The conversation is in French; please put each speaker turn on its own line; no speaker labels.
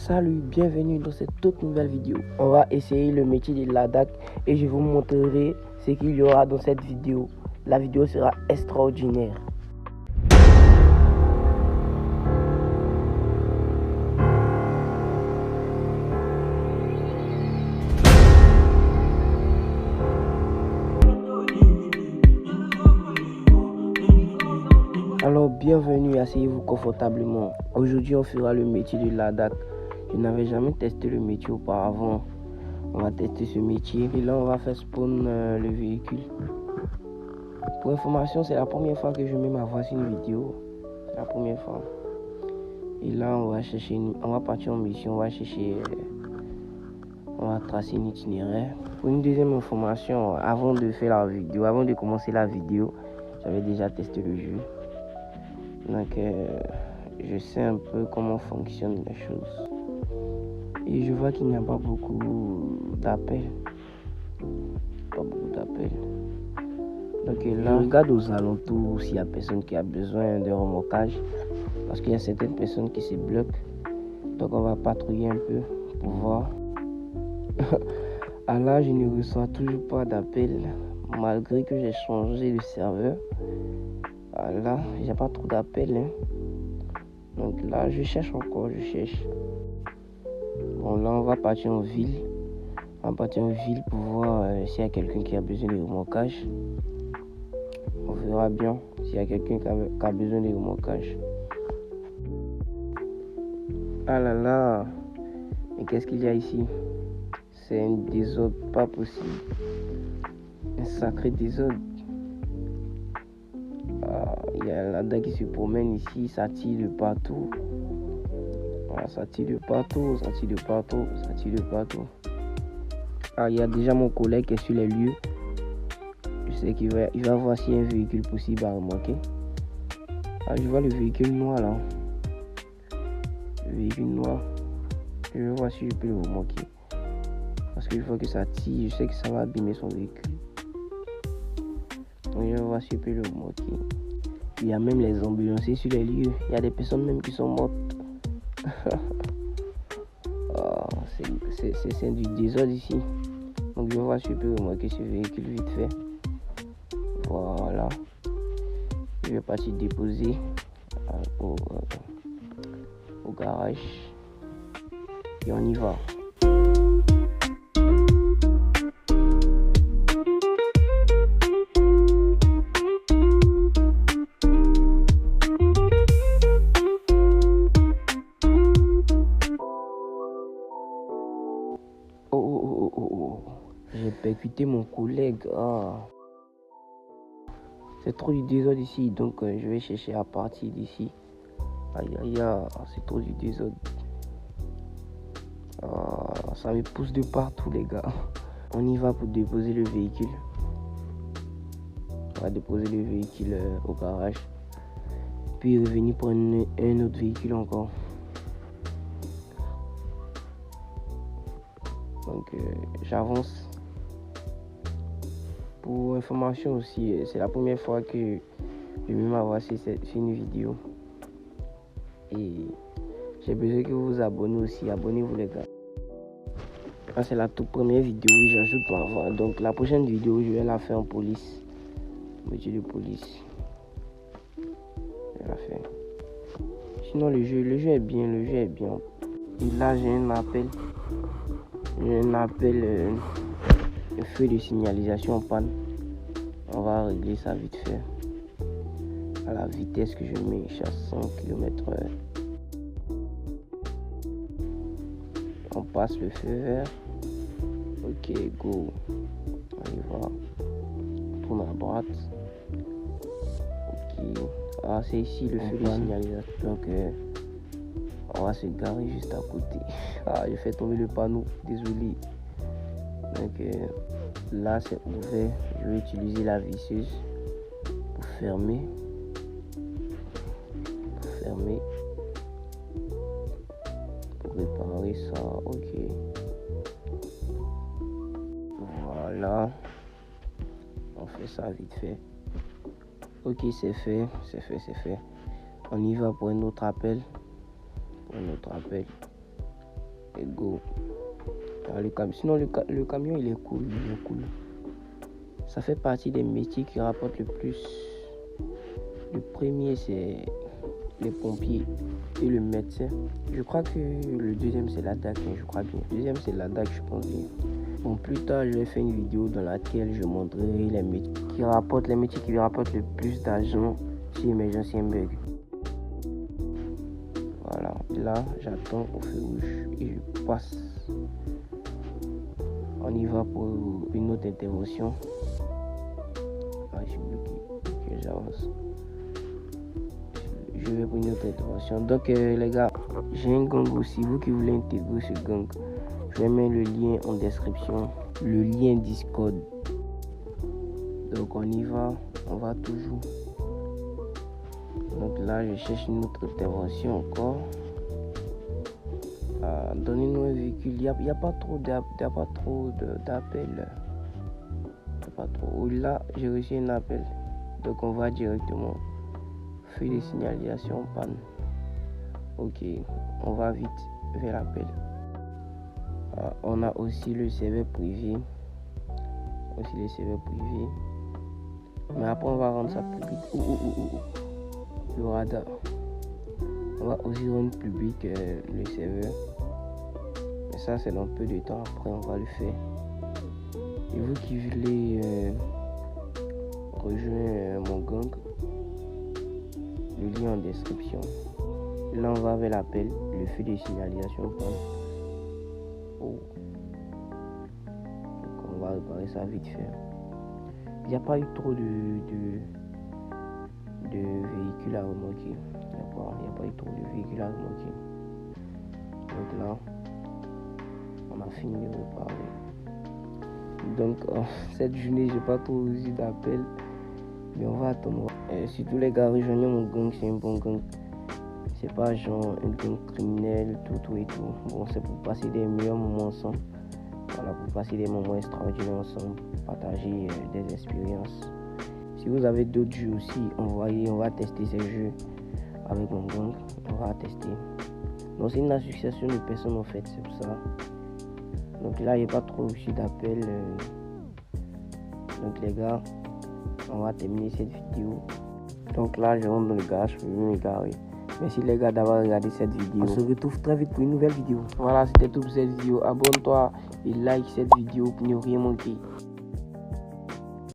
Salut, bienvenue dans cette toute nouvelle vidéo. On va essayer le métier de l'ADAC et je vous montrerai ce qu'il y aura dans cette vidéo. La vidéo sera extraordinaire. Alors bienvenue, asseyez-vous confortablement. Aujourd'hui on fera le métier de l'ADAC. Je n'avais jamais testé le métier auparavant. On va tester ce métier et là on va faire spawn le véhicule. Pour information, c'est la première fois que je mets ma voix sur une vidéo. C'est la première fois. Et là on va partir en mission, on va tracer une itinéraire. Pour une deuxième information, avant de commencer la vidéo, j'avais déjà testé le jeu. Donc je sais un peu comment fonctionnent les choses. Et je vois qu'il n'y a pas beaucoup d'appels. Donc là, je regarde aux alentours s'il y a personne qui a besoin de remorquage. Parce qu'il y a certaines personnes qui se bloquent. Donc on va patrouiller un peu pour voir. Ah là, je ne reçois toujours pas d'appel. Malgré que j'ai changé de serveur. Ah là, j'ai pas trop d'appels. Donc là, je cherche. Bon, là, on va partir en ville. Pour voir s'il y a quelqu'un qui a besoin de remorquage. On verra bien s'il y a quelqu'un qui a besoin de remorquage. Ah là là, mais qu'est-ce qu'il y a ici? C'est un désordre pas possible. Un sacré désordre. Il y a l'ADAC qui se promène ici, ça tire de partout. Voilà, ça tire de partout. Ah, il y a déjà mon collègue qui est sur les lieux. Je sais qu'il va voir s'il y a un véhicule possible à remorquer. Ah, je vois le véhicule noir là. Je vais voir si je peux le remorquer. Parce que je vois que ça tire, je sais que ça va abîmer son véhicule. Donc je vais voir si je peux le remorquer. Il y a même les ambulanciers sur les lieux. Il y a des personnes même qui sont mortes. C'est du désordre ici. Donc je vais voir si je peux remorquer ce véhicule vite fait. Voilà. Je vais partir déposer au garage. Et on y va. Oh. J'ai percuté mon collègue. C'est trop du désordre ici, donc je vais chercher à partir d'ici. Aïe, c'est trop du désordre. Ça me pousse de partout, les gars. On y va pour déposer le véhicule. On va déposer le véhicule au garage. Puis revenir prendre un autre véhicule encore. Donc j'avance. Pour information aussi, c'est la première fois que je mets ma voix sur une vidéo. Et j'ai besoin que vous vous abonnez aussi. Abonnez-vous les gars. Ça c'est la toute première vidéo où j'ajoute ma voix. Donc la prochaine vidéo je vais la faire en police. Métier de police. Je vais la faire. Sinon le jeu est bien. Et là j'ai un appel. Un feu de signalisation en panne. On va régler ça vite fait. À la vitesse que je mets, je suis à 100 km/h. On passe le feu vert. Ok, go. On y va. On tourne à droite. Ok. Ah, c'est ici le feu de signalisation. Donc, on va se garer juste à côté. J'ai fait tomber le panneau. Désolé. Donc, là, c'est ouvert. Je vais utiliser la visseuse pour fermer. Pour réparer ça. Ok. Voilà. On fait ça vite fait. Ok, c'est fait. On y va pour un autre appel. Et go. Sinon, le camion, il est cool. Ça fait partie des métiers qui rapportent le plus. Le premier, c'est les pompiers et le médecin. Je crois que le deuxième, c'est la DAC. Je crois bien. Le deuxième, c'est la DAC, je pense bien. Bon, plus tard, je vais faire une vidéo dans laquelle je montrerai les métiers qui rapportent le plus d'argent si Emergency Bug. Voilà, là, j'attends au feu rouge et je passe. On y va pour une autre intervention. Ah, je suis bloqué. Ok, j'avance. Je vais pour une autre intervention. Donc, les gars, j'ai un gang aussi. Vous qui voulez intégrer ce gang, je vais mettre le lien en description. Le lien Discord. Donc, on y va. On va toujours. Donc là, je cherche une autre intervention encore. Donnez-nous un véhicule. Il n'y a pas trop d'appels. Là, j'ai reçu un appel. Donc on va directement. Feu de signalisation panne. Ok, on va vite vers l'appel. On a aussi le serveur privé. Mais après, on va rendre ça public. Le radar. On va aussi rendre public le serveur. Mais ça, c'est dans peu de temps. Après, on va le faire. Et vous qui voulez rejoindre mon gang, le lien en description. Là, on va vers l'appel, le feu de signalisation. Oh. Donc, on va réparer ça vite fait. Il n'y a pas eu trop de véhicules à remorquer. Il n'y a pas eu trop de véhicules à remorquer. Donc là, on a fini de réparer. Donc cette journée, j'ai pas trop eu d'appel, mais on va attendre. Surtout les gars, rejoignez mon gang, c'est un bon gang. C'est pas genre un gang criminel, tout et tout. Bon, c'est pour passer des meilleurs moments ensemble. Voilà, pour passer des moments extraordinaires ensemble, partager des expériences. Si vous avez d'autres jeux aussi, envoyez, on va tester ces jeux avec mon gang. On va tester. Donc c'est une association de personnes en fait, c'est pour ça. Donc là, il n'y a pas trop aussi d'appels. Donc les gars, on va terminer cette vidéo. Donc là, je rentre dans le garage, je vais me garer. Merci les gars d'avoir regardé cette vidéo. On se retrouve très vite pour une nouvelle vidéo. Voilà, c'était tout pour cette vidéo. Abonne-toi et like cette vidéo pour ne rien manquer.